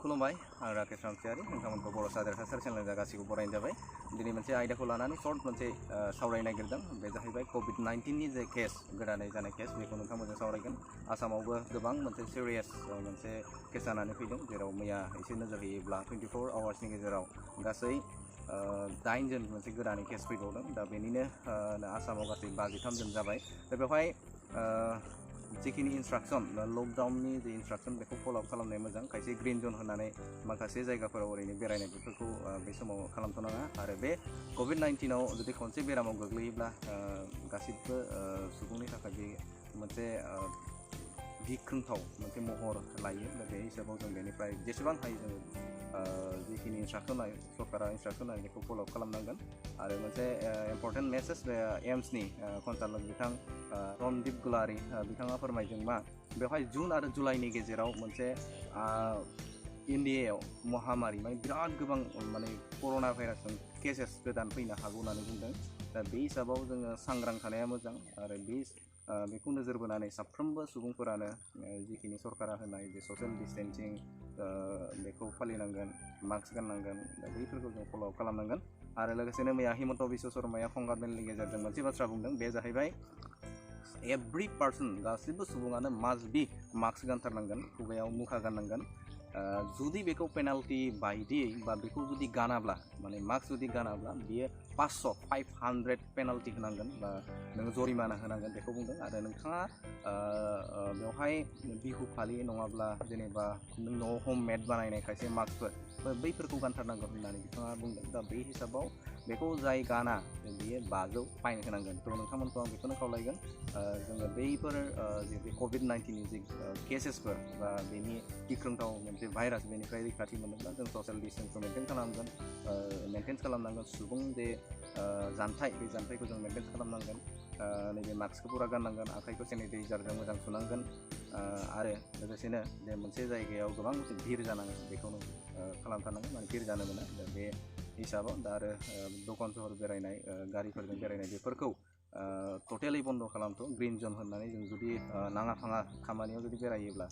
खुलुमबाय आं राकेश रामसियारि नोंथांमोनखौ बर' सादोर हासार चेनेलजों गासैखौबो बरायनाय जाबाय। दिनै मोनसे आयदाखौ लानानै सर्ट मोनसे सावरायनो नागिरदों। बे जाहैबाय COVID-19 नि जे केस गोदानै जानाय केस बेखौ नोंथांमोनजों सावरायगोन। आसामावबो गोबां मोनसे सिरियास मोनसे केस जानानै फैदों, जेराव मैया एसे नोजोर होयोब्ला 24 आवार्सनि गेजेराव गासै 8 जन मोनसे गोदानै केस फैबावदों। दा बेनिनो आसामाव गासै 53 जन जाबाय। दा बेवहाय जिखिनि इन्सट्राक्शन लकडाउननि जे इन्सट्राक्शन बेखौ फल'आप खालामनाया मोजां। खायसे ग्रीन जन होनानै माखासे जायगाफोराव ओरैनो बेरायनाय बेफोरखौ बे समाव खालामथ'नाङा। आरो बे COVID-19 आव जुदि खनसे बेरामाव गोग्लैयोब्ला गासिबो सुबुंनि थाखाय बे मोनसे गिख्रंथाव मोनसे महर लायो। दा बे हिसाबाव जों बेनिफ्राय जेसेबां हायो जोङो जिखिनि इन्सट्राक्शन होनाय सरकारा इन्सट्राक्शन होनाय बेखौ फल'आप खालामनांगोन। आरो मोनसे इम्परटेन्ट मेसेज बे एम्सनि सन्चालक बिथां रणदीप गुलारि बिथाङा फोरमायदों मा बेवहाय जुन आरो जुलाइनि गेजेराव मोनसे इन्डियायाव महामारि माने बिराद गोबां माने कर'ना भाइरासजों केसेस गोदान फैनो हागौ होननानै बुंदों। दा बे हिसाबाव जोङो सांग्रां थानाया मोजां। आरो बेखौ नोजोर बोनानै साफ्रोमबो सुबुंफोरानो जिखिनि सरकारा होनाय जे ससियेल डिस्टेन्सिं बेखौ फालिनांगोन, मास्क गाननांगोन। दा बैफोरखौ जों फल'आप खालामनांगोन। आरो लोगोसेनो मैया हिमन्त बिश्व शर्माया संबाद मेलनि गेजेरजों मोनसे बाथ्रा बुंदों, बे जाहैबाय एभ्रि पार्सन गासिबो सुबुङानो मास्ट बि मास्क गानथारनांगोन, खुगायाव मुखा गाननांगोन। जुदि बेखौ पेनाल्टि बायदियै बा बेखौ जुदि गानाब्ला माने मास्क जुदि गानाब्ला बियो 500 पेनाल्टि होनांगोन बा नोङो जरिमाना होनांगोन बेखौ बुंदों। आरो नोंथाङा बेवहाय बिहु फालि नङाब्ला जेनेबा नों न'आव हममेड बानायनाय खायसे मास्कफोर बैफोरखौ गानथारनांगन होननानै बिथाङा बुंदों। दा बे हिसाबाव बेखौ जाय गाना बियो 500 फाइन होनांगोन। थ' नोंथांमोनखौ आं बेखौनो खावलायगोन, जोङो बैफोर जे COVID-19 नि जे केसेसफोर बा बेनि गिख्रंथाव मोनसे भाइरास बेनिफ्राय रैखाथि मोनोब्ला जों ससियेल डिस्टेन्सखौ मेनटेन खालामनांगोन। सुबुं जे जानथाय बे जानथायखौ जों मेनटेन खालामनांगोन। नैबे मास्कखौ पुरा गाननांगोन, आखाइखौ सेनिटाइजारजों मोजां सुनांगोन। आरो लोगोसेनो जे मोनसे जायगायाव गोबां भिर जानाङो बेखौनो खालामथारनांगोन, माने भिर जानो मोना। दा बे हिसाबाव दा आरो दखान सहर बेरायनाय, गारिफोरजों बेरायनाय बेफोरखौ टटेलि बन्द' खालामथ'। ग्रिन जन होननानै जों जुदि नाङा फाङा खामानियाव जुदि बेरायोब्ला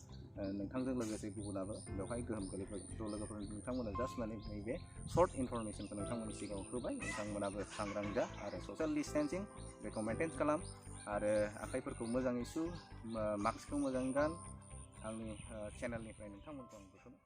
नोंथांजों लोगोसे गुबुनाबो बेवहाय गोहोम गोलैगोन। थ' लोगोफोर नोंथांमोना जास्ट माने नैबे सर्ट इनफरमेसनखौ नोंथांमोननि सिगाङाव होबाय। नोंथांमोनाबो सांग्रां जा आरो ससियेल डिस्टेन्सिं बेखौ मेनटेन खालाम। आरो आखाइफोरखौ मोजाङै सु, मास्कखौ मोजां गान। आंनि चेनेलनिफ्राय नोंथांमोनखौ आं बेखौनो